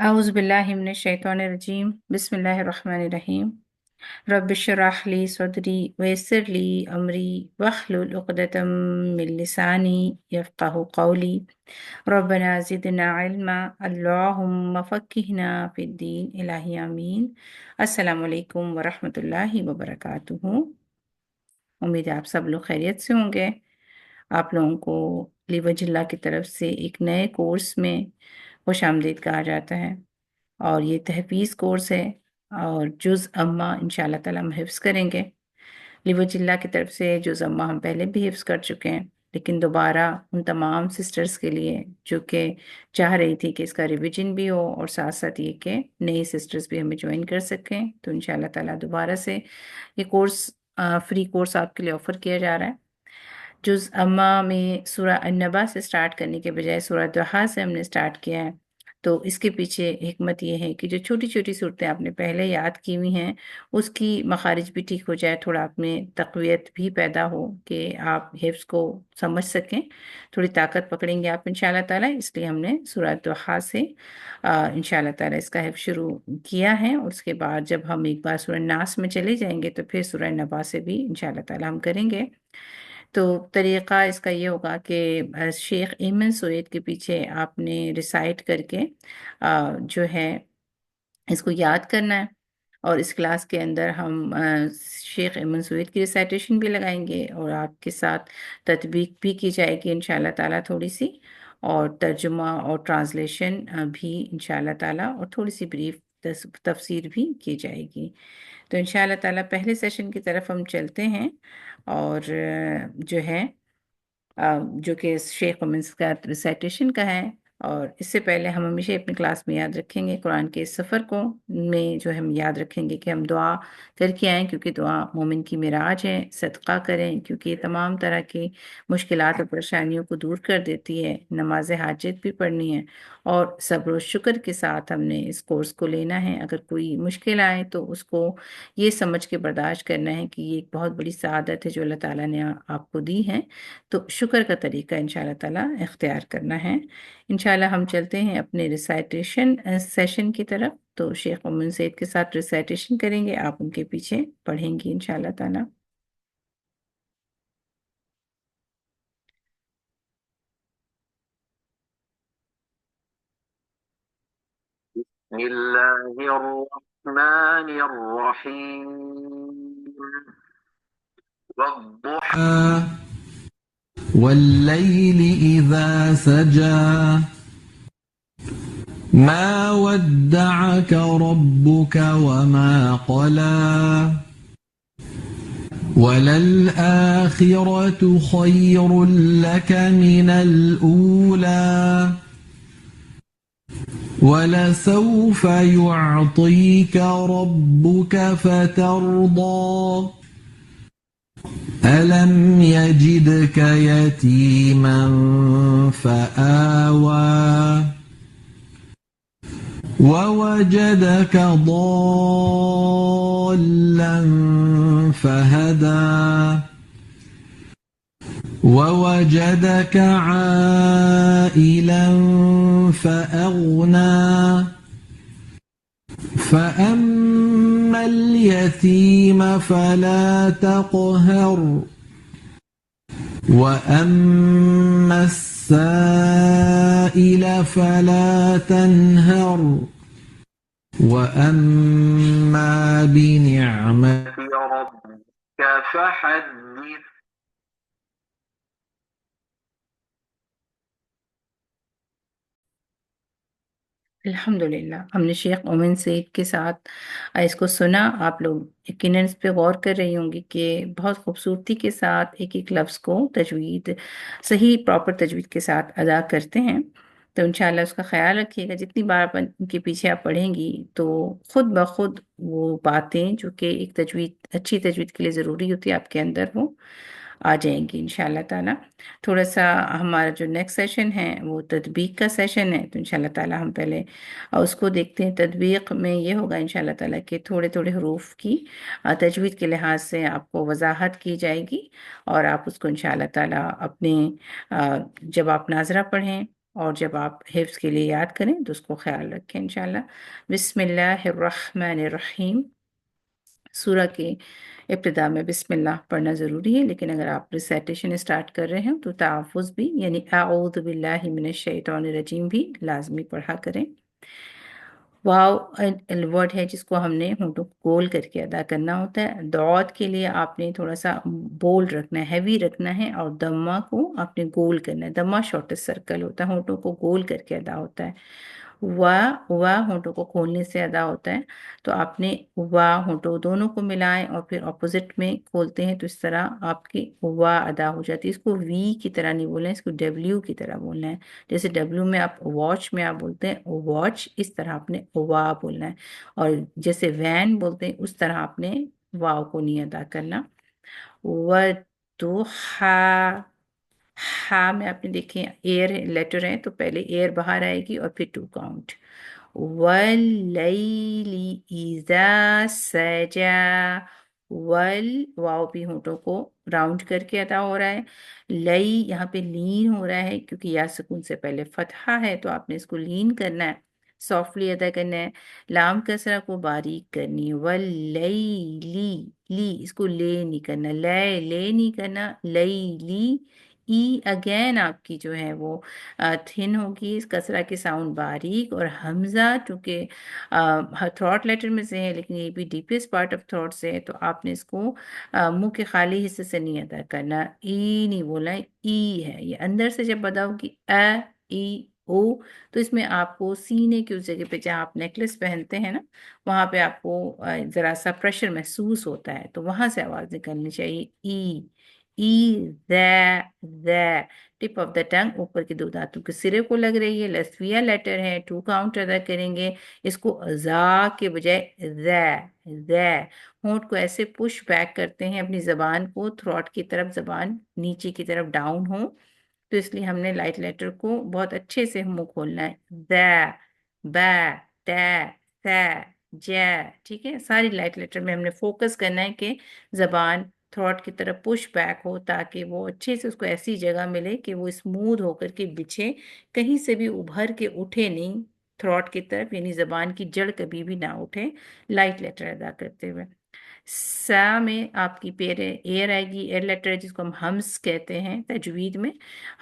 أعوذ بالله من الشيطان الرجيم بسم الله الرحمن الرحيم رب اشرح لي صدري ويسر لي أمري واحلل عقدة من لساني يفقه قولي ربنا زدنا علما اللهم فقهنا في الدين إلهي آمين السلام عليكم ورحمة الله وبركاته امید ہے آپ سب لوگ خیریت سے ہوں گے۔ آپ لوگوں کو لیوج اللہ کی طرف سے ایک نئے کورس میں خوش آمدید کہا جاتا ہے، اور یہ تحفیظ کورس ہے اور جز امہ انشاءاللہ تعالی ہم حفظ کریں گے۔ لیوج اللہ کی طرف سے جز امہ ہم پہلے بھی حفظ کر چکے ہیں، لیکن دوبارہ ان تمام سسٹرز کے لیے جو کہ چاہ رہی تھی کہ اس کا ریویژن بھی ہو اور ساتھ ساتھ یہ کہ نئی سسٹرز بھی ہمیں جوائن کر سکیں، تو انشاءاللہ تعالی دوبارہ سے یہ کورس فری کورس آپ کے لیے آفر کیا جا رہا ہے۔ جز امہ میں سورہ النبا سے سٹارٹ کرنے کے بجائے سورہ ضحیٰ سے ہم نے سٹارٹ کیا ہے، تو اس کے پیچھے حکمت یہ ہے کہ جو چھوٹی چھوٹی صورتیں آپ نے پہلے یاد کی ہوئی ہیں اس کی مخارج بھی ٹھیک ہو جائے، تھوڑا آپ میں تقویت بھی پیدا ہو کہ آپ حفظ کو سمجھ سکیں، تھوڑی طاقت پکڑیں گے آپ انشاءاللہ تعالی۔ اس لیے ہم نے سورہ ضحیٰ سے انشاءاللہ تعالی اس کا حفظ شروع کیا ہے، اور اس کے بعد جب ہم ایک بار سورہ ناس میں چلے جائیں گے تو پھر سورہ نبا سے بھی انشاءاللہ تعالی ہم کریں گے۔ تو طریقہ اس کا یہ ہوگا کہ شیخ ایمن سوید کے پیچھے آپ نے ریسائٹ کر کے جو ہے اس کو یاد کرنا ہے، اور اس کلاس کے اندر ہم شیخ ایمن سوید کی ریسائٹیشن بھی لگائیں گے اور آپ کے ساتھ تطبیق بھی کی جائے گی انشاءاللہ تعالیٰ تھوڑی سی، اور ترجمہ اور ٹرانسلیشن بھی انشاءاللہ تعالیٰ، اور تھوڑی سی بریف تفسیر بھی کی جائے گی۔ تو انشاءاللہ تعالیٰ پہلے سیشن کی طرف ہم چلتے ہیں، اور جو ہے جو کہ شیخ امنس کا ریسائٹیشن کا ہے، اور اس سے پہلے ہم ہمیشہ اپنی کلاس میں یاد رکھیں گے قرآن کے اس سفر کو میں جو ہم یاد رکھیں گے کہ ہم دعا کر کے آئیں، کیونکہ دعا مومن کی معراج ہے، صدقہ کریں کیونکہ یہ تمام طرح کی مشکلات اور پریشانیوں کو دور کر دیتی ہے، نماز حاجت بھی پڑھنی ہے، اور صبر و شکر کے ساتھ ہم نے اس کورس کو لینا ہے۔ اگر کوئی مشکل آئے تو اس کو یہ سمجھ کے برداشت کرنا ہے کہ یہ ایک بہت بڑی سعادت ہے جو اللہ تعالیٰ نے آپ کو دی ہے، تو شکر کا طریقہ انشاءاللہ تعالیٰ اختیار کرنا ہے۔ انشاءاللہ ہم چلتے ہیں اپنے ریسائٹیشن سیشن کی طرف، تو شیخ امن سید کے ساتھ ریسائٹیشن کریں گے، آپ ان کے پیچھے پڑھیں گی انشاءاللہ تعالیٰ۔ بسم الله الرحمن الرحيم والضحى والليل إذا سجى ما ودعك ربك وما قلى وللآخرة خير لك من الأولى وَلَسَوْفَ يُعْطِيكَ رَبُّكَ فَتَرْضَىٰ أَلَمْ يَجِدْكَ يَتِيمًا فَآوَىٰ وَوَجَدَكَ ضَالًّا فَهَدَىٰ وَوَجَدَكَ عَائِلًا فَأَغْنَىٰ فَأَمَّا الْيَتِيمَ فَلَا تَقْهَرْ وَأَمَّا السَّائِلَ فَلَا تَنْهَرْ وَأَمَّا بِنِعْمَةِ رَبِّكَ فَحَدِّثْ۔ الحمدللہ ہم نے شیخ مومن سعید کے ساتھ اس کو سنا، آپ لوگ یقیناً اس پہ غور کر رہی ہوں گی کہ بہت خوبصورتی کے ساتھ ایک ایک لفظ کو تجوید صحیح پراپر تجوید کے ساتھ ادا کرتے ہیں، تو انشاءاللہ اس کا خیال رکھیے گا۔ جتنی بار ان کے پیچھے آپ پڑھیں گی تو خود بخود وہ باتیں جو کہ ایک تجوید اچھی تجوید کے لیے ضروری ہوتی ہے آپ کے اندر وہ آ جائیں گی انشاءاللہ تعالیٰ۔ تھوڑا سا ہمارا جو نیکسٹ سیشن ہے وہ تطبیق کا سیشن ہے، تو انشاءاللہ تعالیٰ ہم پہلے اس کو دیکھتے ہیں۔ تطبیق میں یہ ہوگا انشاءاللہ تعالیٰ کہ تھوڑے تھوڑے حروف کی تجوید کے لحاظ سے آپ کو وضاحت کی جائے گی، اور آپ اس کو انشاءاللہ تعالیٰ اپنے جب آپ ناظرہ پڑھیں اور جب آپ حفظ کے لیے یاد کریں تو اس کو خیال رکھیں انشاءاللہ۔ بسم اللہ الرحمن الرحیم۔ سورہ کے ابتدا میں بسم اللہ پڑھنا ضروری ہے، لیکن اگر آپ ریسائٹیشن اسٹارٹ کر رہے ہیں تو تحفظ بھی، یعنی اعوذ باللہ من الشیطان الرجیم بھی لازمی پڑھا کریں۔ واو الورڈ ہے جس کو ہم نے ہونٹوں کو گول کر کے ادا کرنا ہوتا ہے۔ دعوت کے لیے آپ نے تھوڑا سا بولڈ رکھنا ہے، ہیوی رکھنا ہے، اور دمہ کو آپ نے گول کرنا ہے۔ دمہ شارٹیسٹ سرکل ہوتا ہے، ہونٹوں کو گول کر کے ادا ہوتا ہے۔ ہونٹوں کو کھولنے سے ادا ہوتا ہے، تو آپ نے ہونٹوں دونوں کو ملائیں اور پھر اپوزٹ میں کھولتے ہیں تو اس طرح آپ کی ادا ہو جاتی ہے۔ اس کو وی کی طرح نہیں بولنا ہے، اس کو ڈبلیو کی طرح بولنا ہے۔ جیسے ڈبلیو میں آپ واچ میں آپ بولتے ہیں واچ، اس طرح آپ نے بولنا ہے، اور جیسے وین بولتے ہیں اس طرح آپ نے واو کو نہیں ادا کرنا۔ وَالضُّحَىٰ، ہا میں آپ نے دیکھیں ایئر لیٹر ہے تو پہلے ایئر باہر آئے گی اور پھر 2 کاؤنٹ۔ وَاللَّيْلِ إِذَا سَجَىٰ، واو بھی ہونٹوں کو راؤنڈ کر کے ادا ہو رہا ہے۔ لئی یہاں پہ لین ہو رہا ہے کیونکہ یا سکون سے پہلے فتحہ ہے تو آپ نے اس کو لین کرنا ہے، سافٹلی ادا کرنا ہے۔ لام کسرہ کو باریک کرنی ہے۔ وَاللَّيْلِ، لی اس کو لے نہیں کرنا، لے نہیں کرنا، لی ای اگین آپ کی جو ہے وہ تھن ہوگی، اس کسرہ کی ساؤنڈ باریک، اور حمزہ چونکہ تھروٹ لیٹر میں سے ہے لیکن یہ بھی ڈیپیسٹ پارٹ آف تھروٹ سے ہے، تو آپ نے اس کو منہ کے خالی حصے سے نہیں ادا کرنا، ای نہیں بولنا ہے، ای ہے یہ۔ اندر سے جب ادا ہوگی ای او، تو اس میں آپ کو سینے کی اس جگہ پہ جہاں آپ نیکلس پہنتے ہیں نا، وہاں پہ آپ کو ذرا سا پریشر محسوس ہوتا ہے، تو وہاں سے آواز نکلنی چاہیے، ذا ٹپ آف دا ٹنگ اوپر کے 2 دانتوں کے سرے کو لگ رہی ہے، لسویہ لیٹر ہے، 2 کاؤنٹ ادا کریں گے، اس کو زا کے بجائے ذا۔ ہونٹ کو ایسے پش بیک کرتے ہیں اپنی زبان کو تھروٹ کی طرف، زبان نیچے کی طرف ڈاؤن ہو، تو اس لیے ہم نے لائٹ لیٹر کو بہت اچھے سے منہ کھولنا ہے۔ با، تا، سا، جا، ٹھیک ہے، ساری لائٹ لیٹر میں ہم نے فوکس کرنا ہے کہ زبان تھروٹ کی طرف پش بیک ہو، تاکہ وہ اچھے سے اس کو ایسی جگہ ملے کہ وہ اسموتھ ہو کر کے بچھے، کہیں سے بھی ابھر کے اٹھے نہیں تھروٹ کی طرف، یعنی زبان کی جڑ کبھی بھی نہ اٹھے لائٹ لیٹر ادا کرتے ہوئے۔ سا میں آپ کی ایئر آئے گی، ایئر لیٹر جس کو ہم ہمس کہتے ہیں تجوید میں،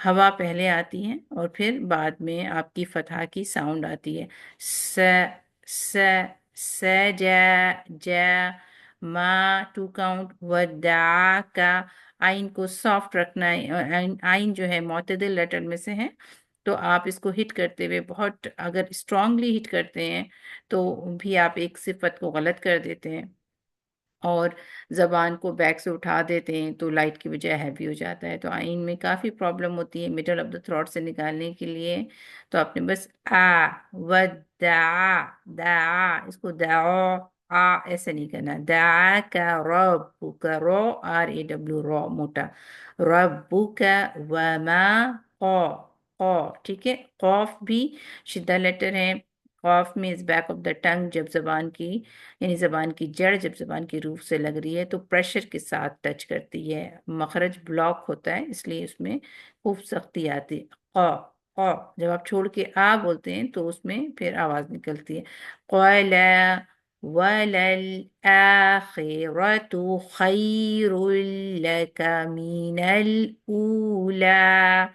ہوا پہلے آتی ہے اور پھر بعد میں آپ کی فتحہ کی ساؤنڈ آتی ہے۔ س س س جا ما 2 کاؤنٹ، ودعا کا آئین کو سافٹ رکھنا ہے، آئین جو ہے معتدل لیٹر میں سے ہے، تو آپ اس کو ہٹ کرتے ہوئے بہت اگر اسٹرانگلی ہٹ کرتے ہیں تو بھی آپ ایک صفت کو غلط کر دیتے ہیں، اور زبان کو بیک سے اٹھا دیتے ہیں تو لائٹ کی بجائے ہیوی ہو جاتا ہے، تو آئین میں کافی پرابلم ہوتی ہے مڈل آف دا تھروٹ سے نکالنے کے لیے، تو آپ نے بس ودعا، دعا، اس کو دعا ایسے نہیں کرنا، دعا کا رب کا رو، RAW رو موٹا، رب کا وما قو، ٹھیک ہے، قوف بھی شدہ لیٹر ہے، قوف میں از بیک آف دا ٹنگ، جب زبان کی، یعنی زبان کی جڑ جب زبان کی روف سے لگ رہی ہے تو پریشر کے ساتھ ٹچ کرتی ہے، مخرج بلاک ہوتا ہے اس لیے اس میں خوب سختی آتی ہے۔ قو جب آپ چھوڑ کے بولتے ہیں تو اس میں پھر آواز نکلتی ہے۔ قَالَ وَلَلْآخِرَةُ خَيْرٌ لَكَ مِنَ الْأُولَىٰ،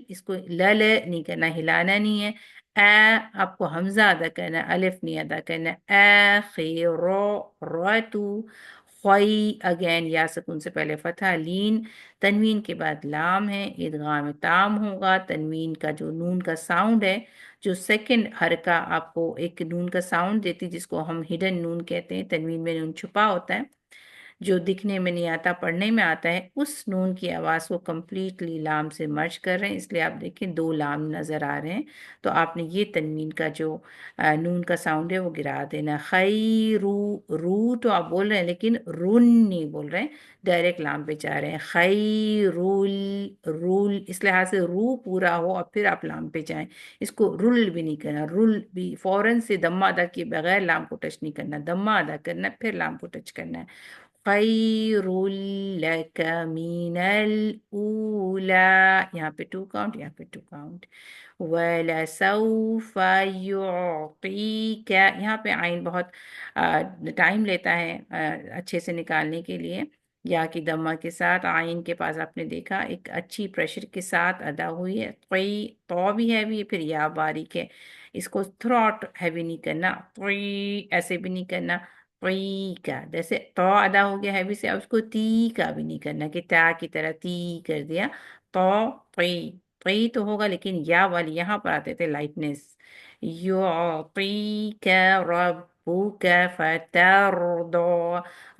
اس کو لل نہیں کرنا، ہلانا نہیں ہے، آپ کو حمزہ ادا کرنا ہے، الف نہیں ادا کرنا ہے۔ آخرتو، خوئی اگین یا سکون سے پہلے فتح، لین، تنوین کے بعد لام ہے، ادغام تام ہوگا، تنوین کا جو نون کا ساؤنڈ ہے، جو سیکنڈ حرکہ آپ کو ایک نون کا ساؤنڈ دیتی جس کو ہم ہڈن نون کہتے ہیں، تنوین میں نون چھپا ہوتا ہے جو دکھنے میں نہیں آتا پڑھنے میں آتا ہے، اس نون کی آواز کو کمپلیٹلی لام سے مرج کر رہے ہیں، اس لیے آپ دیکھیں 2 لام نظر آ رہے ہیں، تو آپ نے یہ تنوین کا جو نون کا ساؤنڈ ہے وہ گرا دینا۔ خیرو، رو تو آپ بول رہے ہیں لیکن رن نہیں بول رہے ہیں، ڈائریکٹ لام پہ جا رہے ہیں، خیرول، رول، اس لحاظ سے رو پورا ہو اور پھر آپ لام پہ جائیں، اس کو رول بھی نہیں کرنا، رول بھی فوراً سے دمہ ادا کیے بغیر لام کو ٹچ نہیں کرنا، دمہ ادا کرنا پھر لام کو ٹچ کرنا ہے۔ خیر لک من الأولى، یہاں پہ 2 کاؤنٹ، یہاں پہ 2 کاؤنٹ. وَلَسَوْفَ يُعْطِيكَ، یہاں پہ عین بہت ٹائم لیتا ہے اچھے سے نکالنے کے لیے. یا کی دمہ کے ساتھ عین کے پاس آپ نے دیکھا ایک اچھی پریشر کے ساتھ ادا ہوئی ہے. قی، تو بھی ہیوی ہے، پھر یا باریک ہے. اس کو تھروٹ ہیوی نہیں کرنا، قی ایسے بھی نہیں کرنا. قی کا جیسے تو ادا ہو گیا ہیوی سے، اب اس کو تی کا بھی نہیں کرنا کہ تا کی طرح تی کر دیا. تو قی، قی تو ہوگا لیکن یا والی یہاں پر آتے تھے لائٹنس. یعطیک ربک فترضی،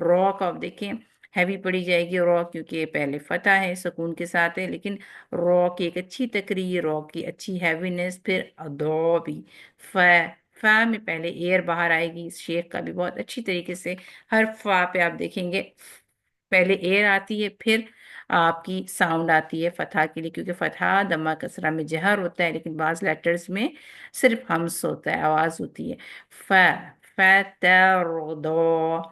رو کو اب دیکھیں ہیوی پڑی جائے گی رو، کیونکہ یہ پہلے فتح ہے سکون کے ساتھ ہے، لیکن رو کی ایک اچھی تقریر، رو کی اچھی ہیوینس، پھر دو بھی ف، فا میں پہلے ایئر باہر آئے گی. اس شیخ کا بھی بہت اچھی طریقے سے ہر فا پہ آپ دیکھیں گے پہلے ایئر آتی ہے، پھر آپ کی ساؤنڈ آتی ہے فتح کے لیے، کیونکہ فتح دمہ کسرہ میں جہر ہوتا ہے لیکن بعض لیٹرز میں صرف ہمس ہوتا ہے، آواز ہوتی ہے. ف، فترضو.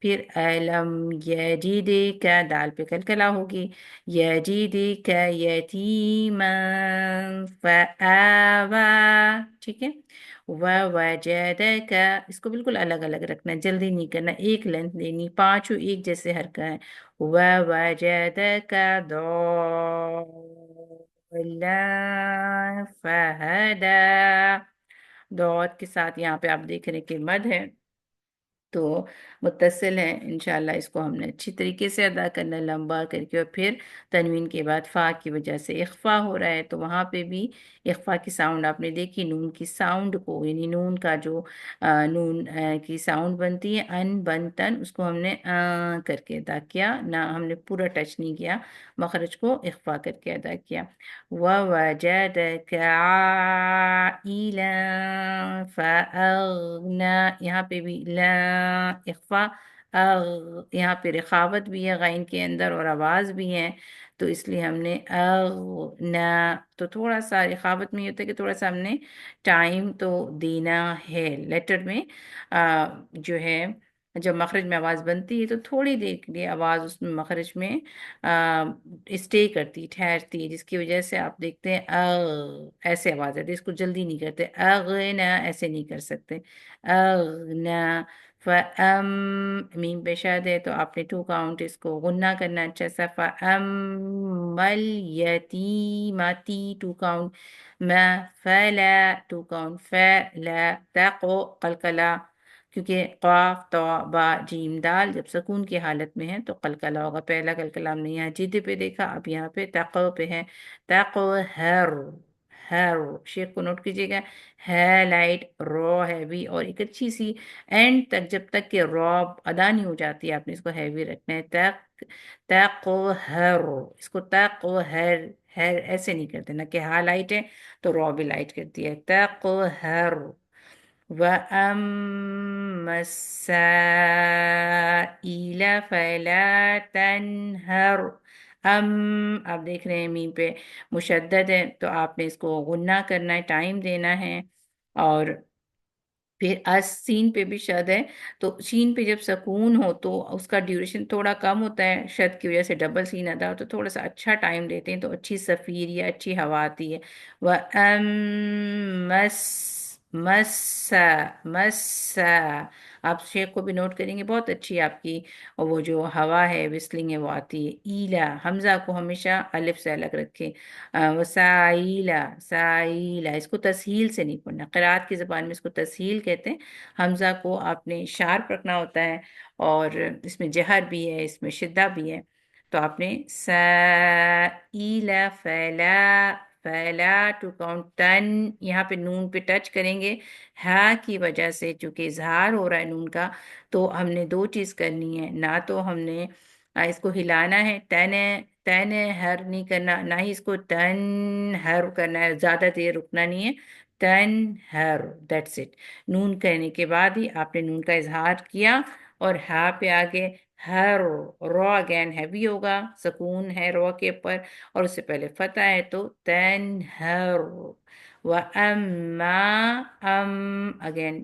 پھر علم یجدک، دال پہ کلکلا ہوگی. یجدک یتیما فآوا، ٹھیک ہے. ووجدک، اس کو بالکل الگ الگ رکھنا، جلدی نہیں کرنا، ایک لینتھ دینی، پانچوں ایک جیسے حرکت ہے. ووجدک ضالا فہدا، دعوت کے ساتھ یہاں پہ آپ دیکھ رہے ہیں کہ مد ہے تو متصل ہے. انشاءاللہ اس کو ہم نے اچھی طریقے سے ادا کرنا ہے لمبا کر کے. اور پھر تنوین کے بعد فا کی وجہ سے اخفا ہو رہا ہے، تو وہاں پہ بھی اخفا کی ساؤنڈ آپ نے دیکھی. نون کی ساؤنڈ کو، یعنی نون کا جو نون کی ساؤنڈ بنتی ہے ان بن تن، اس کو ہم نے کر کے ادا کیا، نہ ہم نے پورا ٹچ نہیں کیا، مخرج کو اخفا کر کے ادا کیا. وَوَجَدَكَ عَائِلًا فَأَغْنَى، یہاں پہ بھی لا اخفا، یہاں پہ رخاوت بھی ہے غین کے اندر اور آواز بھی ہے، تو اس لیے ہم نے اغنا، تو تھوڑا سا رخاوت میں یہ ہوتا ہے کہ تھوڑا سا ہم نے ٹائم تو دینا ہے لیٹر میں. جو ہے جب مخرج میں آواز بنتی ہے تو تھوڑی دیر کے لیے آواز اس میں مخرج میں اسٹے کرتی، ٹھہرتی ہے، جس کی وجہ سے آپ دیکھتے ہیں ایسے آواز آتی ہے. اس کو جلدی نہیں کرتے، اغنا ایسے نہیں کر سکتے. اغنا فَأَم، میم پہ شاد ہے تو آپ نے 2 کاؤنٹ اس کو غنہ کرنا اچھا سا. فَأَمَّ الْيَتِيمَ، تی 2 کاؤنٹ. ما، فَلَا 2 کاؤنٹ. فَلَا تَقُ، قلقلہ، کیونکہ قاف تو با جیم دال جب سکون کی حالت میں ہے تو قلقلہ ہوگا. پہلا قلقلہ ہم نے یہاں جد پہ دیکھا، اب یہاں پہ تقو پہ ہے. تقو ہر، ہر شیخ کو نوٹ کیجیے گا، ہے لائٹ، رو ہیوی، اور ایک اچھی سی اینڈ تک جب تک کہ رو ادا نہیں ہو جاتی آپ نے اس کو ہیوی رکھنا ہے. تق، تقو ہر، اس کو تقو ہر، ہر ایسے نہیں کرتے، نہ کہ ہا لائٹ ہے تو رو بھی لائٹ کرتی ہے. تقو ہر. وَأَمَّا السَّائِلَ فَلَا تَنْهَرْ. آپ دیکھ رہے ہیں میم پہ مشدد ہے تو آپ نے اس کو غنہ کرنا ہے، ٹائم دینا ہے. اور پھر سین پہ بھی شد ہے تو شین پہ جب سکون ہو تو اس کا ڈیوریشن تھوڑا کم ہوتا ہے، شد کی وجہ سے ڈبل سین ادا ہو تو تھوڑا سا اچھا ٹائم دیتے ہیں تو اچھی صفیر یا اچھی ہوا آتی ہے. وَأَمَّس، مس، مس، آپ شیخ کو بھی نوٹ کریں گے بہت اچھی آپ کی وہ جو ہوا ہے وسلنگ ہے وہ آتی ہے. ایلا، حمزہ کو ہمیشہ الف سے الگ رکھے. وسائلہ، سائلہ، اس کو تسہیل سے نہیں پڑھنا، قرآت کی زبان میں اس کو تسہیل کہتے ہیں. حمزہ کو آپ نے شارپ رکھنا ہوتا ہے اور اس میں جہر بھی ہے، اس میں شدہ بھی ہے، تو آپ نے سائلہ فلا، فلا 2 کاؤنٹ. تن، یہاں پہ نون پہ ٹچ کریں گے، ہا کی وجہ سے چونکہ اظہار ہو رہا ہے نون کا تو ہم نے 2 چیز کرنی ہے، نہ تو ہم نے اس کو ہلانا ہے، تن، تن ہر نہیں کرنا، نہ ہی اس کو تن ہر کرنا ہے، زیادہ دیر رکنا نہیں ہے. تن ہر، دیٹس اٹ. نون کہنے کے بعد ہی آپ نے نون کا اظہار کیا اور ہا پہ آگے ہر، رو اگین ہیوی ہوگا، سکون ہے رو کے اوپر اور اس سے پہلے فتح ہے تو تن ہر. وَأَمَّا، اگین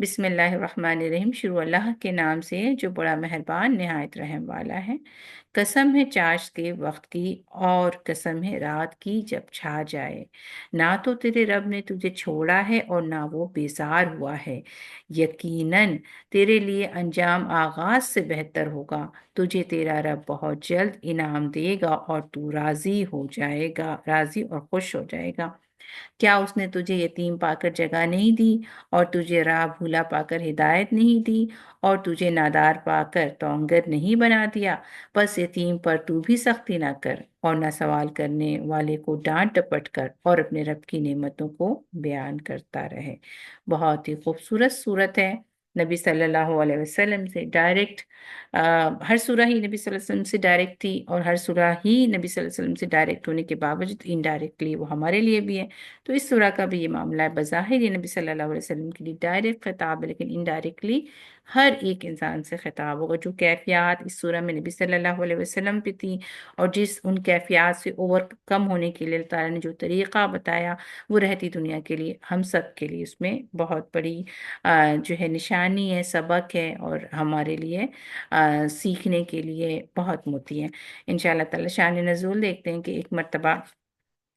بسم اللہ الرحمن الرحیم، شروع اللہ کے نام سے جو بڑا مہربان نہایت رحم والا ہے۔ قسم ہے چاشت کے وقت کی، اور قسم ہے رات کی جب چھا جائے۔ نہ تو تیرے رب نے تجھے چھوڑا ہے اور نہ وہ بیزار ہوا ہے۔ یقیناً تیرے لیے انجام آغاز سے بہتر ہوگا۔ تجھے تیرا رب بہت جلد انعام دے گا اور تو راضی ہو جائے گا، راضی اور خوش ہو جائے گا۔ کیا اس نے تجھے یتیم پا کر جگہ نہیں دی، اور تجھے راہ بھولا پا کر ہدایت نہیں دی، اور تجھے نادار پا کر تونگر نہیں بنا دیا؟ بس یتیم پر تو بھی سختی نہ کر، اور نہ سوال کرنے والے کو ڈانٹ ڈپٹ کر، اور اپنے رب کی نعمتوں کو بیان کرتا رہے۔ بہت ہی خوبصورت صورت ہے۔ نبی صلی اللہ علیہ وسلم سے ڈائریکٹ، ہر سورہ ہی نبی صلی اللہ علیہ وسلم سے ڈائریکٹ تھی، اور ہر سورہ ہی نبی صلی اللہ علیہ وسلم سے ڈائریکٹ ہونے کے باوجود انڈائریکٹلی وہ ہمارے لیے بھی ہے۔ تو اس سورہ کا بھی یہ معاملہ ہے، بظاہر یہ نبی صلی اللہ علیہ وسلم کے لیے ڈائریکٹ خطاب ہے، لیکن انڈائریکٹلی ہر ایک انسان سے خطاب ہوگا۔ جو کیفیات اس سورہ میں نبی صلی اللہ علیہ وسلم پہ تھی، اور جس ان کیفیات سے اوور کم ہونے کے لیے اللہ تعالیٰ نے جو طریقہ بتایا، وہ رہتی دنیا کے لیے ہم سب کے لیے اس میں بہت بڑی جو ہے نشانی ہے، سبق ہے، اور ہمارے لیے سیکھنے کے لیے بہت موتی ہے۔ انشاءاللہ تعالیٰ شان نزول دیکھتے ہیں کہ ایک مرتبہ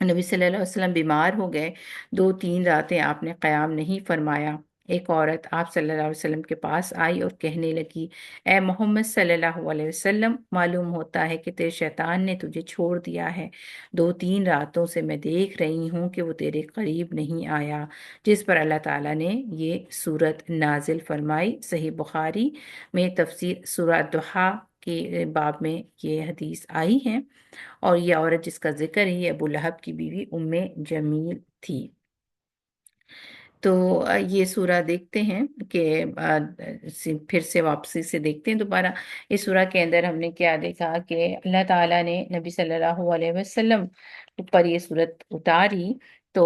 نبی صلی اللہ علیہ وسلم بیمار ہو گئے، 2 3 راتیں آپ نے قیام نہیں فرمایا۔ ایک عورت آپ صلی اللہ علیہ وسلم کے پاس آئی اور کہنے لگی، اے محمد صلی اللہ علیہ وسلم، معلوم ہوتا ہے کہ تیرے شیطان نے تجھے چھوڑ دیا ہے۔ 2 3 راتوں سے میں دیکھ رہی ہوں کہ وہ تیرے قریب نہیں آیا۔ جس پر اللہ تعالیٰ نے یہ صورت نازل فرمائی۔ صحیح بخاری میں تفسیر سورہ دحا کے باب میں یہ حدیث آئی ہے، اور یہ عورت جس کا ذکر ہے یہ ابو لہب کی بیوی ام جمیل تھی۔ تو یہ سورہ دیکھتے ہیں کہ پھر سے واپسی سے دیکھتے ہیں دوبارہ۔ اس سورہ کے اندر ہم نے کیا دیکھا کہ اللہ تعالیٰ نے نبی صلی اللہ علیہ وسلم پر یہ صورت اتاری، تو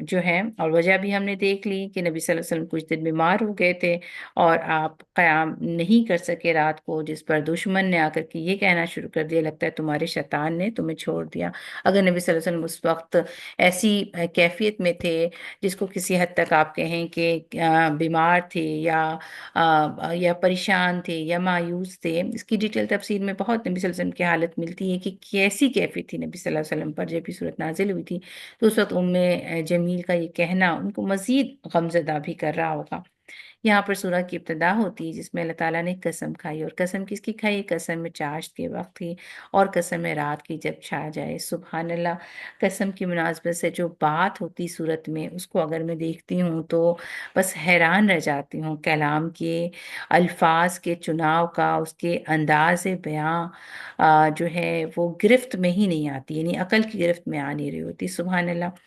جو ہے، اور وجہ بھی ہم نے دیکھ لی کہ نبی صلی اللہ علیہ وسلم کچھ دن بیمار ہو گئے تھے، اور آپ قیام نہیں کر سکے رات کو، جس پر دشمن نے آ کر کے یہ کہنا شروع کر دیا، لگتا ہے تمہارے شیطان نے تمہیں چھوڑ دیا۔ اگر نبی صلی اللہ علیہ وسلم اس وقت ایسی کیفیت میں تھے جس کو کسی حد تک آپ کہیں کہ بیمار تھے، یا پریشان تھے، یا مایوس تھے، اس کی ڈیٹیل تفسیر میں بہت نبی صلی اللہ علیہ وسلم کی حالت ملتی ہے کہ کیسی کیفیت تھی نبی صلی اللہ علیہ وسلم پر جب یہ صورت نازل ہوئی تھی۔ تو اس وقت ام جمیل کا یہ کہنا ان کو مزید غمزدہ بھی کر رہا ہوگا۔ یہاں پر سورہ کی ابتدا ہوتی ہے جس میں اللہ تعالیٰ نے قسم کھائی، اور قسم کس کی کھائی؟ قسم میں چاشت کے وقت کی، اور قسم میں رات کی جب چھا جائے۔ سبحان اللہ! قسم کی مناسبت سے جو بات ہوتی صورت میں، اس کو اگر میں دیکھتی ہوں تو بس حیران رہ جاتی ہوں۔ کلام کے الفاظ کے چناؤ کا، اس کے انداز بیاں جو ہے وہ گرفت میں ہی نہیں آتی، یعنی عقل کی گرفت میں آ نہیں رہی ہوتی۔ سبحان اللہ!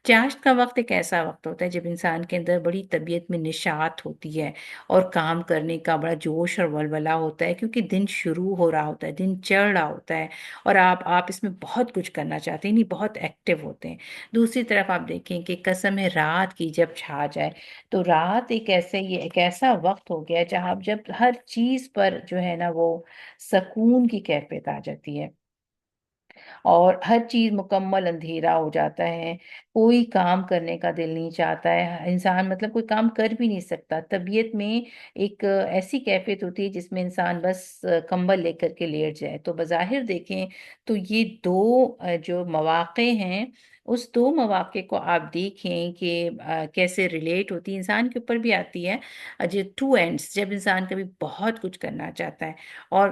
چاشت کا وقت ایک ایسا وقت ہوتا ہے جب انسان کے اندر بڑی طبیعت میں نشاط ہوتی ہے، اور کام کرنے کا بڑا جوش اور ولولہ ہوتا ہے، کیونکہ دن شروع ہو رہا ہوتا ہے، دن چڑھ رہا ہوتا ہے، اور آپ اس میں بہت کچھ کرنا چاہتے ہیں، نہیں بہت ایکٹیو ہوتے ہیں۔ دوسری طرف آپ دیکھیں کہ قسم ہے رات کی جب چھا جائے، تو رات یہ ایک ایسا وقت ہو گیا جہاں جب ہر چیز پر جو ہے نا وہ سکون کی کیفیت آ جاتی ہے، اور ہر چیز مکمل اندھیرا ہو جاتا ہے، کوئی کام کرنے کا دل نہیں چاہتا ہے، انسان مطلب کوئی کام کر بھی نہیں سکتا۔ طبیعت میں ایک ایسی کیفیت ہوتی ہے جس میں انسان بس کمبل لے کر کے لیٹ جائے۔ تو بظاہر دیکھیں تو یہ دو جو مواقع ہیں، اس 2 مواقع کو آپ دیکھیں کہ کیسے ریلیٹ ہوتی ہے، انسان کے اوپر بھی آتی ہے۔ جو 2 اینڈس، جب انسان کبھی بہت کچھ کرنا چاہتا ہے، اور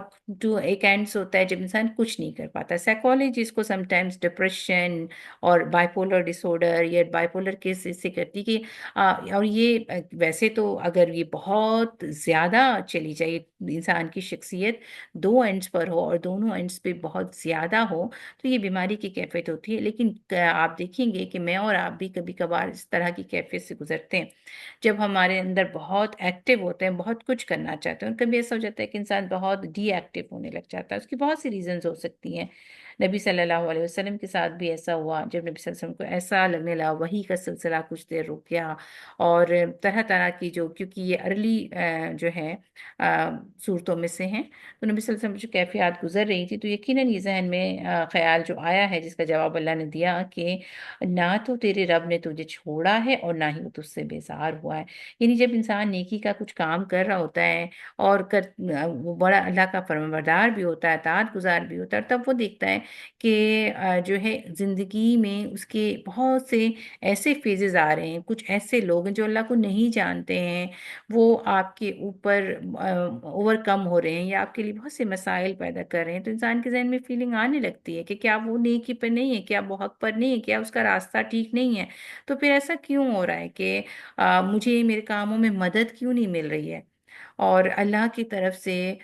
ایک اینڈس ہوتا ہے جب انسان کچھ نہیں کر پاتا۔ سائیکالوجی اس کو سم ٹائمز ڈپریشن اور بائیپولر ڈس آرڈر یا بائیپولر کیس سے کرتی کہ اور یہ ویسے تو اگر یہ بہت زیادہ چلی جائے، انسان کی شخصیت 2 اینڈس پر ہو اور دونوں اینڈس پہ بہت زیادہ ہو، تو یہ بیماری کی کیفیت ہوتی ہے۔ لیکن آپ دیکھیں گے کہ میں اور آپ بھی کبھی کبھار اس طرح کی کیفیت سے گزرتے ہیں، جب ہمارے اندر بہت ایکٹیو ہوتے ہیں، بہت کچھ کرنا چاہتے ہیں، اور کبھی ایسا ہو جاتا ہے کہ انسان بہت ڈی ایکٹیو ہونے لگ جاتا ہے۔ اس کی بہت سی ریزنز ہو سکتی ہیں، نبی صلی اللہ علیہ وسلم کے ساتھ بھی ایسا ہوا، جب نبی صلی اللہ علیہ وسلم کو ایسا لگنے لگا وحی کا سلسلہ کچھ دیر رک گیا، اور طرح طرح کی جو، کیونکہ یہ ارلی جو ہے صورتوں میں سے ہیں، تو نبی صلی اللہ علیہ وسلم جو کیفیات گزر رہی تھی، تو یقیناً یہ ذہن میں خیال جو آیا ہے، جس کا جواب اللہ نے دیا کہ نہ تو تیرے رب نے تجھے چھوڑا ہے اور نہ ہی وہ تجھ سے بیزار ہوا ہے۔ یعنی جب انسان نیکی کا کچھ کام کر رہا ہوتا ہے اور وہ بڑا اللہ کا فرمانبردار بھی ہوتا ہے، اطاعت گزار بھی ہوتا ہے، تب وہ دیکھتا ہے کہ جو ہے زندگی میں اس کے بہت سے ایسے فیزز آ رہے ہیں، کچھ ایسے لوگ ہیں جو اللہ کو نہیں جانتے ہیں، وہ آپ کے اوپر اوور کم ہو رہے ہیں یا آپ کے لیے بہت سے مسائل پیدا کر رہے ہیں، تو انسان کے ذہن میں فیلنگ آنے لگتی ہے کہ کیا وہ نیکی پر نہیں ہے، کیا وہ حق پر نہیں ہے، کیا اس کا راستہ ٹھیک نہیں ہے، تو پھر ایسا کیوں ہو رہا ہے کہ مجھے میرے کاموں میں مدد کیوں نہیں مل رہی ہے، اور اللہ کی طرف سے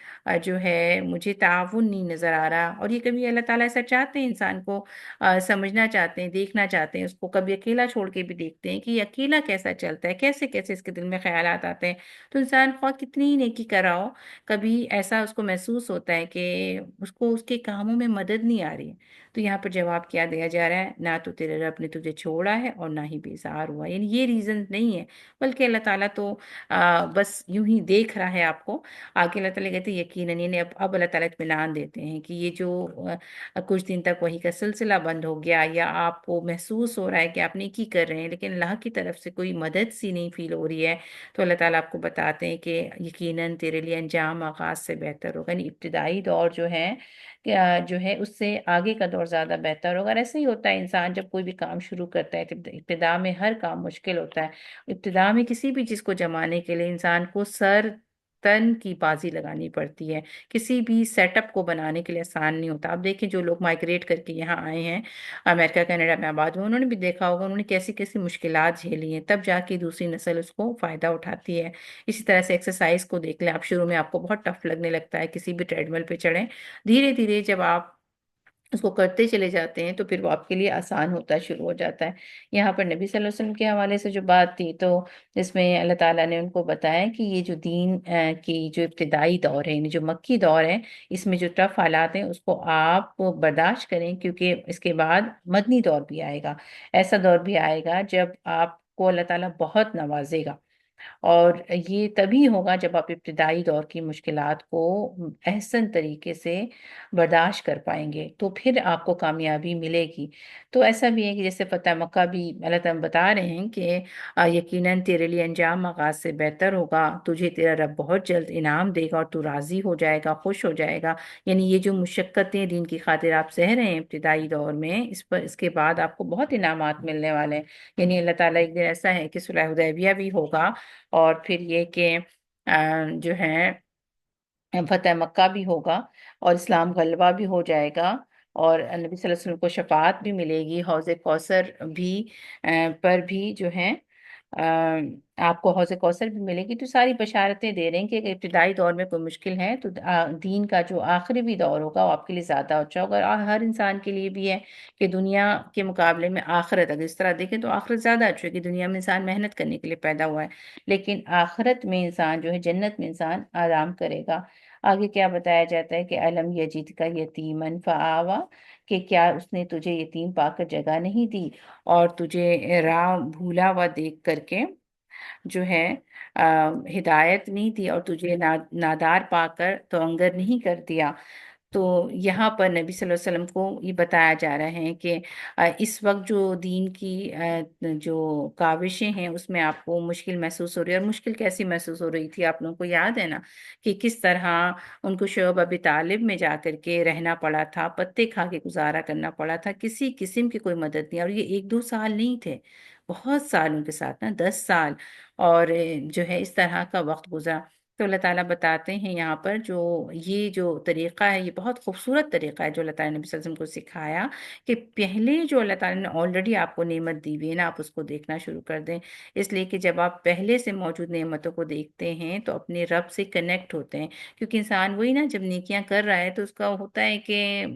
جو ہے مجھے تعاون نہیں نظر آ رہا۔ اور یہ کبھی اللہ تعالیٰ ایسا چاہتے ہیں انسان کو سمجھنا چاہتے ہیں، دیکھنا چاہتے ہیں، اس کو کبھی اکیلا چھوڑ کے بھی دیکھتے ہیں کہ یہ اکیلا کیسا چلتا ہے، کیسے کیسے اس کے دل میں خیالات آتے ہیں۔ تو انسان خواہ کتنی ہی نیکی کر رہا ہو، کبھی ایسا اس کو محسوس ہوتا ہے کہ اس کو اس کے کاموں میں مدد نہیں آ رہی ہے۔ تو یہاں پر جواب کیا دیا جا رہا ہے، نہ تو تیرے رب نے تجھے چھوڑا ہے اور نہ ہی بیزار ہوا، یعنی یہ ریزن نہیں ہے، بلکہ اللہ تعالیٰ تو بس یوں ہی دیکھ رہا ہے آپ کو۔ آگے اللہ تعالیٰ کہتے ہیں یقیناً، یعنی اب اللہ تعالیٰ اطمینان دیتے ہیں کہ یہ جو کچھ دن تک وہی کا سلسلہ بند ہو گیا، یا آپ کو محسوس ہو رہا ہے کہ آپ نیکی کر رہے ہیں لیکن اللہ کی طرف سے کوئی مدد سی نہیں فیل ہو رہی ہے، تو اللہ تعالیٰ آپ کو بتاتے ہیں کہ یقیناً تیرے لیے انجام آغاز سے بہتر ہوگا، یعنی ابتدائی دور جو ہے جو ہے اس سے آگے کا دور زیادہ بہتر ہوگا۔ اور ایسے ہی ہوتا ہے، انسان جب کوئی بھی کام شروع کرتا ہے تو ابتدا میں ہر کام مشکل ہوتا ہے، ابتدا میں کسی بھی چیز کو جمانے کے لیے انسان کو سر تن کی بازی لگانی پڑتی ہے، کسی بھی سیٹ اپ کو بنانے کے لیے آسان نہیں ہوتا۔ آپ دیکھیں جو لوگ مائگریٹ کر کے یہاں آئے ہیں، امریکہ کینیڈا میں آباد ہوئے، انہوں نے بھی دیکھا ہوگا انہوں نے کیسی کیسی مشکلات جھیلی ہیں، تب جا کے دوسری نسل اس کو فائدہ اٹھاتی ہے۔ اسی طرح سے ایکسرسائز کو دیکھ لیں، آپ شروع میں آپ کو بہت ٹف لگنے لگتا ہے، کسی بھی ٹریڈ مل پہ چڑھیں، دھیرے دھیرے جب آپ اس کو کرتے چلے جاتے ہیں تو پھر وہ آپ کے لیے آسان ہوتا شروع ہو جاتا ہے۔ یہاں پر نبی صلی اللہ علیہ وسلم کے حوالے سے جو بات تھی، تو اس میں اللہ تعالیٰ نے ان کو بتایا کہ یہ جو دین کی جو ابتدائی دور ہے، یعنی جو مکی دور ہے، اس میں جو ٹف حالات ہیں اس کو آپ برداشت کریں، کیونکہ اس کے بعد مدنی دور بھی آئے گا، ایسا دور بھی آئے گا جب آپ کو اللہ تعالیٰ بہت نوازے گا، اور یہ تبھی ہوگا جب آپ ابتدائی دور کی مشکلات کو احسن طریقے سے برداشت کر پائیں گے، تو پھر آپ کو کامیابی ملے گی۔ تو ایسا بھی ہے کہ جیسے فتح مکہ بھی اللہ تعالیٰ بتا رہے ہیں کہ یقیناً تیرے لیے انجام آغاز سے بہتر ہوگا، تجھے تیرا رب بہت جلد انعام دے گا اور تو راضی ہو جائے گا، خوش ہو جائے گا۔ یعنی یہ جو مشقتیں دین کی خاطر آپ سہ رہے ہیں ابتدائی دور میں، اس کے بعد آپ کو بہت انعامات ملنے والے ہیں۔ یعنی اللہ تعالیٰ ایک دن ایسا ہے کہ صلح حدیبیہ بھی ہوگا، اور پھر یہ کہ جو ہے فتح مکہ بھی ہوگا، اور اسلام غلبہ بھی ہو جائے گا، اور نبی صلی اللہ علیہ وسلم کو شفاعت بھی ملے گی، حوض کوثر بھی پر بھی جو ہے آ، آپ کو حوض کوثر بھی ملے گی۔ تو ساری بشارتیں دے رہے ہیں کہ اگر ابتدائی دور میں کوئی مشکل ہے تو دین کا جو آخری بھی دور ہوگا وہ آپ کے لیے زیادہ اچھا ہوگا، اور ہر انسان کے لیے بھی ہے کہ دنیا کے مقابلے میں آخرت، اگر اس طرح دیکھیں تو آخرت زیادہ اچھی ہوگی، دنیا میں انسان محنت کرنے کے لیے پیدا ہوا ہے، لیکن آخرت میں انسان جو ہے، جنت میں انسان آرام کرے گا۔ آگے کیا بتایا جاتا ہے کہ علم یجد کا یتیمن فآوا، کہ کیا اس نے تجھے یتیم پا کر جگہ نہیں دی اور تجھے راہ بھولا ہوا دیکھ کر کے جو ہے ہدایت نہیں دی، اور تجھے نادار پا کر تو انگر نہیں کر دیا۔ تو یہاں پر نبی صلی اللہ علیہ وسلم کو یہ بتایا جا رہا ہے کہ اس وقت جو دین کی جو کاوشیں ہیں اس میں آپ کو مشکل محسوس ہو رہی ہے، اور مشکل کیسی محسوس ہو رہی تھی آپ لوگوں کو یاد ہے نا، کہ کس طرح ان کو شعب ابی طالب میں جا کر کے رہنا پڑا تھا، پتے کھا کے گزارا کرنا پڑا تھا، کسی قسم کی کوئی مدد نہیں، اور یہ ایک دو سال نہیں تھے، بہت سالوں کے ساتھ نا، 10 سال، اور جو ہے اس طرح کا وقت گزرا۔ تو اللہ تعالیٰ بتاتے ہیں یہاں پر جو یہ جو طریقہ ہے، یہ بہت خوبصورت طریقہ ہے جو اللہ تعالیٰ نے نبی صلی اللہ علیہ وسلم کو سکھایا، کہ پہلے جو اللہ تعالیٰ نے آلریڈی آپ کو نعمت دی ہوئی ہے نا، آپ اس کو دیکھنا شروع کر دیں، اس لیے کہ جب آپ پہلے سے موجود نعمتوں کو دیکھتے ہیں تو اپنے رب سے کنیکٹ ہوتے ہیں، کیونکہ انسان وہی نا جب نیکیاں کر رہا ہے تو اس کا ہوتا ہے کہ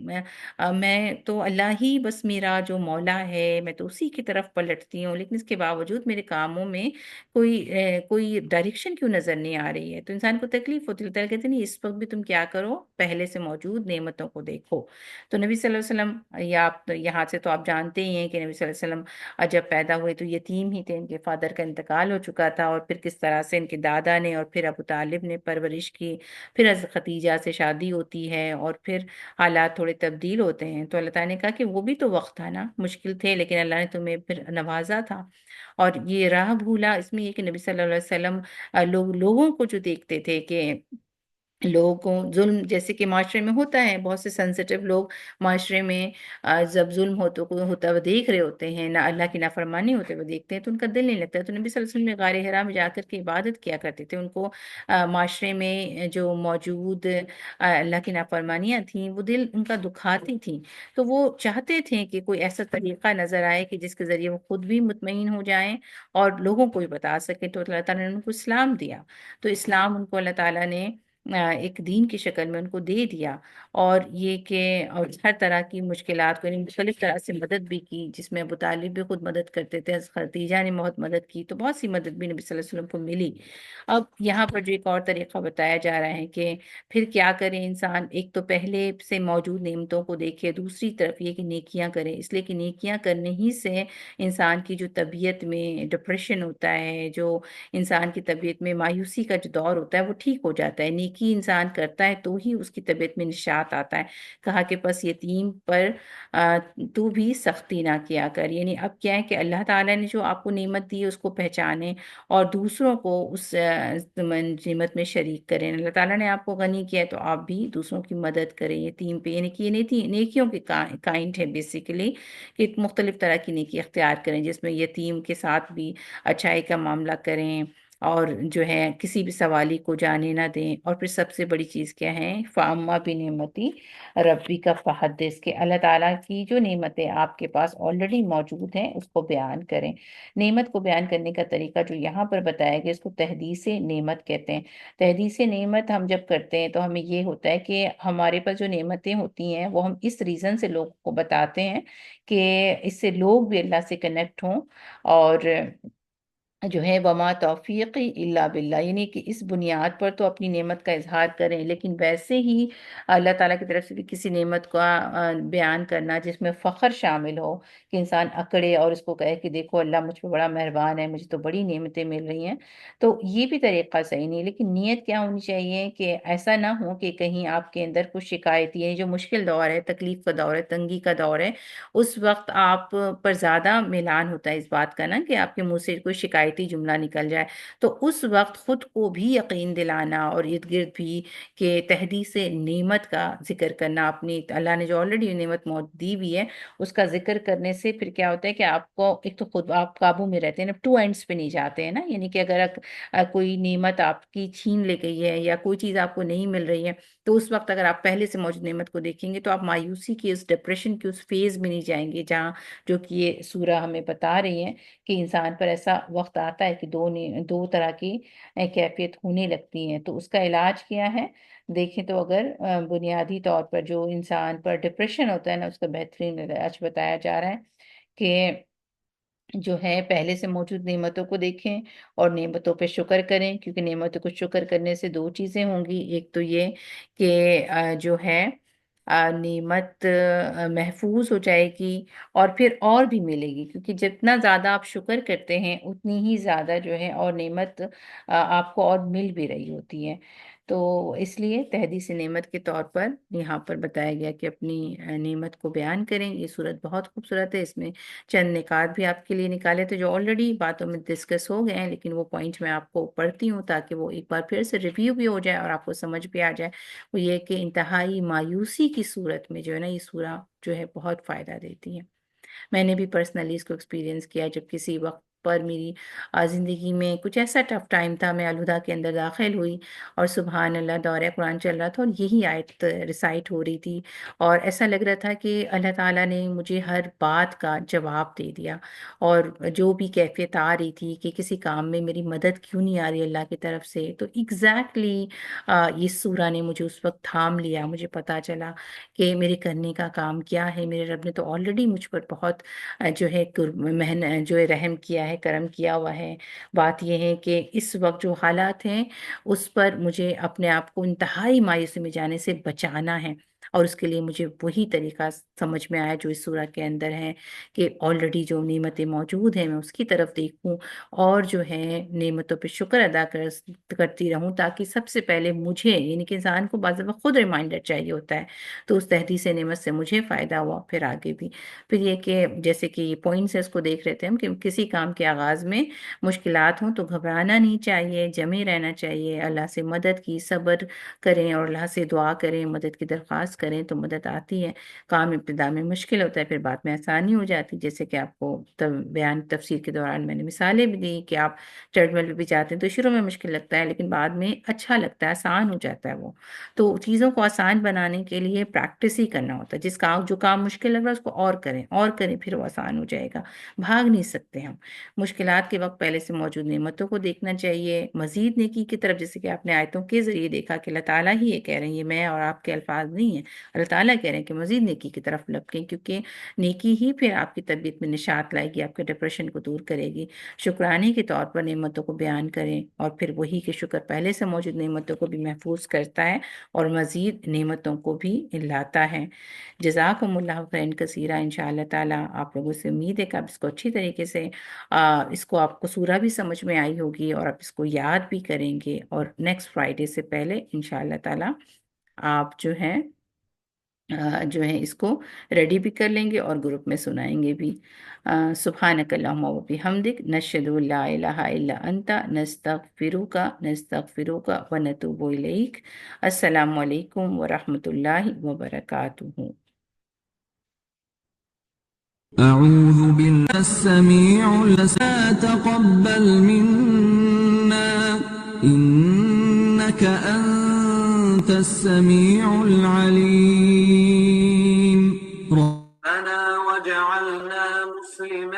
میں تو اللہ ہی بس میرا جو مولا ہے، میں تو اسی کی طرف پلٹتی ہوں، لیکن اس کے باوجود میرے کاموں میں کوئی ڈائریکشن کیوں نظر نہیں آ رہی ہے؟ تو تو انسان کو تکلیف ہوتی ہے. اللہ تعالیٰ کہتے ہیں نہیں، اس وقت بھی تم کیا کرو، پہلے سے موجود نعمتوں کو دیکھو. تو نبی صلی اللہ علیہ وسلم، یا آپ یہاں سے تو آپ جانتے ہی ہیں کہ نبی صلی اللہ علیہ وسلم جب پیدا ہوئے تو یتیم ہی تھے، ان کے فادر کا انتقال ہو چکا تھا، اور پھر کس طرح سے ان کے دادا نے اور پھر ابو طالب نے پرورش کی. پھر حضرت خدیجہ سے شادی ہوتی ہے اور پھر حالات تھوڑے تبدیل ہوتے ہیں. تو اللہ تعالیٰ نے کہا کہ وہ بھی تو وقت تھا نا، مشکل تھے، لیکن اللہ نے تمہیں پھر نوازا تھا. اور یہ راہ بھولا اس میں یہ کہ نبی صلی اللہ علیہ وسلم لوگوں کو جو دیکھتے تھے کہ لوگوں کو ظلم، جیسے کہ معاشرے میں ہوتا ہے، بہت سے سینسیٹیو لوگ معاشرے میں جب ظلم ہوتا ہوا دیکھ رہے ہوتے ہیں، نہ اللہ کی نافرمانی ہوتے ہوئے دیکھتے ہیں، تو ان کا دل نہیں لگتا ہے. تو نبی صلی اللہ علیہ وسلم غار حرا میں جا کر کے عبادت کیا کرتے تھے. ان کو معاشرے میں جو موجود اللہ کی نافرمانیاں تھیں وہ دل ان کا دکھاتی تھیں. تو وہ چاہتے تھے کہ کوئی ایسا طریقہ نظر آئے کہ جس کے ذریعے وہ خود بھی مطمئن ہو جائیں اور لوگوں کو بھی بتا سکیں. تو اللہ تعالیٰ نے ان کو اسلام دیا. تو اسلام ان کو اللہ تعالیٰ نے ایک دین کی شکل میں ان کو دے دیا. اور یہ کہ اور ہر طرح کی مشکلات کو، یعنی مختلف طرح سے مدد بھی کی، جس میں ابو طالب بھی خود مدد کرتے تھے، حضرت خدیجہ نے بہت مدد کی، تو بہت سی مدد بھی نبی صلی اللہ علیہ وسلم کو ملی. اب یہاں پر جو ایک اور طریقہ بتایا جا رہا ہے کہ پھر کیا کرے انسان، ایک تو پہلے سے موجود نعمتوں کو دیکھے، دوسری طرف یہ کہ نیکیاں کرے. اس لیے کہ نیکیاں کرنے ہی سے انسان کی جو طبیعت میں ڈپریشن ہوتا ہے، جو انسان کی طبیعت میں مایوسی کا جو دور ہوتا ہے وہ ٹھیک ہو جاتا ہے. نیکی انسان کرتا ہے تو ہی اس کی طبیعت میں نشاط آتا ہے. کہا کہ بس یتیم پر تو بھی سختی نہ کیا کر. یعنی اب کیا ہے کہ اللہ تعالیٰ نے جو آپ کو نعمت دی ہے اس کو پہچانے اور دوسروں کو اس نعمت میں شریک کریں. اللہ تعالیٰ نے آپ کو غنی کیا ہے تو آپ بھی دوسروں کی مدد کریں یتیم پہ. یعنی کہ یہ نیکیوں کے کائنڈ ہے بیسیکلی، کہ مختلف طرح کی نیکی اختیار کریں جس میں یتیم کے ساتھ بھی اچھائی کا معاملہ کریں، اور جو ہے کسی بھی سوالی کو جانے نہ دیں. اور پھر سب سے بڑی چیز کیا ہے، فَأَمَّا بِنِعْمَتِ رَبِّكَ فَحَدِّثْ، کہ اللہ تعالیٰ کی جو نعمتیں آپ کے پاس آلریڈی موجود ہیں اس کو بیان کریں. نعمت کو بیان کرنے کا طریقہ جو یہاں پر بتایا گیا اس کو تحدیث نعمت کہتے ہیں. تحدیث نعمت ہم جب کرتے ہیں تو ہمیں یہ ہوتا ہے کہ ہمارے پاس جو نعمتیں ہوتی ہیں وہ ہم اس ریزن سے لوگوں کو بتاتے ہیں کہ اس سے لوگ بھی اللہ سے کنیکٹ ہوں، اور جو ہے وما توفیقی الا باللہ، یعنی کہ اس بنیاد پر تو اپنی نعمت کا اظہار کریں، لیکن ویسے ہی اللہ تعالیٰ کی طرف سے بھی کسی نعمت کا بیان کرنا جس میں فخر شامل ہو، کہ انسان اکڑے اور اس کو کہے کہ دیکھو اللہ مجھ پہ بڑا مہربان ہے، مجھے تو بڑی نعمتیں مل رہی ہیں، تو یہ بھی طریقہ صحیح نہیں. لیکن نیت کیا ہونی چاہیے کہ ایسا نہ ہو کہ کہیں آپ کے اندر کچھ شکایتی ہے، جو مشکل دور ہے، تکلیف کا دور ہے، تنگی کا دور ہے، اس وقت آپ پر زیادہ میلان ہوتا ہے اس بات کا نا کہ آپ کے منہ سے کوئی شکایتی جملہ نکل جائے. تو اس وقت خود کو بھی یقین دلانا اور ارد گرد بھی کہ تحدیث نعمت کا ذکر کرنا، اپنی اللہ نے جو آلریڈی نعمت دی ہوئی ہے اس کا ذکر کرنے سے پھر کیا ہوتا ہے کہ آپ کو ایک تو خود آپ قابو میں رہتے ہیں نا، ٹو اینڈز پہ نہیں جاتے ہیں نا. یعنی کہ اگر کوئی نعمت آپ کی چھین لے گئی ہے یا کوئی چیز آپ کو نہیں مل رہی ہے تو اس وقت اگر آپ پہلے سے موجود نعمت کو دیکھیں گے تو آپ مایوسی کی، اس ڈپریشن کی اس فیز میں نہیں جائیں گے، جہاں جو کہ یہ سورہ ہمیں بتا رہی ہے کہ انسان پر ایسا وقت آتا ہے کہ دو طرح کی کیفیت ہونے لگتی ہیں. تو اس کا علاج کیا ہے؟ دیکھیں تو اگر بنیادی طور پر جو انسان پر ڈپریشن ہوتا ہے نا، اس کا بہترین علاج بتایا جا رہا ہے کہ جو ہے پہلے سے موجود نعمتوں کو دیکھیں اور نعمتوں پہ شکر کریں. کیونکہ نعمتوں کو شکر کرنے سے دو چیزیں ہوں گی، ایک تو یہ کہ جو ہے نعمت محفوظ ہو جائے گی، اور پھر اور بھی ملے گی. کیونکہ جتنا زیادہ آپ شکر کرتے ہیں اتنی ہی زیادہ جو ہے اور نعمت آپ کو اور مل بھی رہی ہوتی ہے. تو اس لیے تحدیث نعمت کے طور پر یہاں پر بتایا گیا کہ اپنی نعمت کو بیان کریں. یہ صورت بہت خوبصورت ہے، اس میں چند نکات بھی آپ کے لیے نکالے تھے جو آلریڈی باتوں میں ڈسکس ہو گئے ہیں، لیکن وہ پوائنٹ میں آپ کو پڑھتی ہوں تاکہ وہ ایک بار پھر سے ریویو بھی ہو جائے اور آپ کو سمجھ بھی آ جائے. وہ یہ کہ انتہائی مایوسی کی صورت میں جو ہے نا یہ سورہ جو ہے بہت فائدہ دیتی ہے. میں نے بھی پرسنلی اس کو ایکسپیرینس کیا ہے. جب کسی وقت پر میری زندگی میں کچھ ایسا ٹف ٹائم تھا، میں الہدا کے اندر داخل ہوئی اور سبحان اللہ دورہ قرآن چل رہا تھا اور یہی آیت ریسائٹ ہو رہی تھی، اور ایسا لگ رہا تھا کہ اللہ تعالیٰ نے مجھے ہر بات کا جواب دے دیا. اور جو بھی کیفیت آ رہی تھی کہ کسی کام میں میری مدد کیوں نہیں آ رہی اللہ کی طرف سے، تو ایگزیکٹلی اس سورہ نے مجھے اس وقت تھام لیا. مجھے پتا چلا کہ میرے کرنے کا کام کیا ہے. میرے رب نے تو آلریڈی مجھ پر بہت جو ہے محنت جو ہے رحم کیا ہے. براہ کرم کیا ہوا ہے۔ بات یہ ہے کہ اس وقت جو حالات ہیں اس پر مجھے اپنے آپ کو انتہائی مایوسی میں جانے سے بچانا ہے، اور اس کے لیے مجھے وہی طریقہ سمجھ میں آیا جو اس سورہ کے اندر ہے کہ آلریڈی جو نعمتیں موجود ہیں میں اس کی طرف دیکھوں اور جو ہے نعمتوں پہ شکر ادا کرتی رہوں، تاکہ سب سے پہلے مجھے، یعنی کہ انسان کو بعض دفعہ خود ریمائنڈر چاہیے ہوتا ہے، تو اس تحدیث نعمت سے مجھے فائدہ ہوا، پھر آگے بھی۔ پھر یہ کہ جیسے کہ یہ پوائنٹس ہے اس کو دیکھ رہے تھے ہم، کہ کسی کام کے آغاز میں مشکلات ہوں تو گھبرانا نہیں چاہیے، جمے رہنا چاہیے، اللہ سے مدد کی، صبر کریں اور اللہ سے دعا کریں، مدد کی درخواست کریں تو مدد آتی ہے۔ کام ابتدا میں مشکل ہوتا ہے، پھر بعد میں آسانی ہو جاتی، جیسے کہ آپ کو بیان تفسیر کے دوران میں نے مثالیں بھی دی کہ آپ ٹریڈ مل پہ بھی جاتے ہیں تو شروع میں مشکل لگتا ہے لیکن بعد میں اچھا لگتا ہے، آسان ہو جاتا ہے وہ۔ تو چیزوں کو آسان بنانے کے لیے پریکٹس ہی کرنا ہوتا ہے، جو کام مشکل لگ رہا ہے اس کو اور کریں پھر وہ آسان ہو جائے گا۔ بھاگ نہیں سکتے ہم مشکلات کے وقت، پہلے سے موجود نعمتوں کو دیکھنا چاہیے، مزید نیکی کی طرف، جیسے کہ آپ نے آیتوں کے ذریعے دیکھا کہ اللہ تعالیٰ ہی یہ کہہ رہے ہیں، یہ میں اور آپ کے الفاظ نہیں ہیں، اللہ تعالیٰ کہہ رہے ہیں کہ مزید نیکی کی طرف لپکیں، کیونکہ نیکی ہی پھر آپ کی طبیعت میں نشاط لائے گی، آپ کے ڈپریشن کو دور کرے گی۔ شکرانے کے طور پر نعمتوں کو بیان کریں، اور پھر وہی کہ شکر پہلے سے موجود نعمتوں کو بھی محفوظ کرتا ہے اور مزید نعمتوں کو بھی لاتا ہے۔ جزاکم اللہ خیرا کثیرا۔ انشاءاللہ تعالی آپ لوگوں سے امید ہے کہ آپ اس کو اچھی طریقے سے اس کو آپ کو سورہ بھی سمجھ میں آئی ہوگی اور آپ اس کو یاد بھی کریں گے، اور نیکسٹ فرائیڈے سے پہلے انشاءاللہ تعالی آپ جو ہے اس کو ریڈی بھی کر لیں گے اور گروپ میں سنائیں گے بھی۔ سبحانک اللہم و بحمدک، نشہد ان لا الہ الا انت، نستغفرک و نتوب الیک۔ السلام علیکم ورحمۃ اللہ وبرکاتہ۔ أعوذ بالله السميع العليم تقبل منا إنك أنت السميع العليم ربنا وجعلنا مسلمين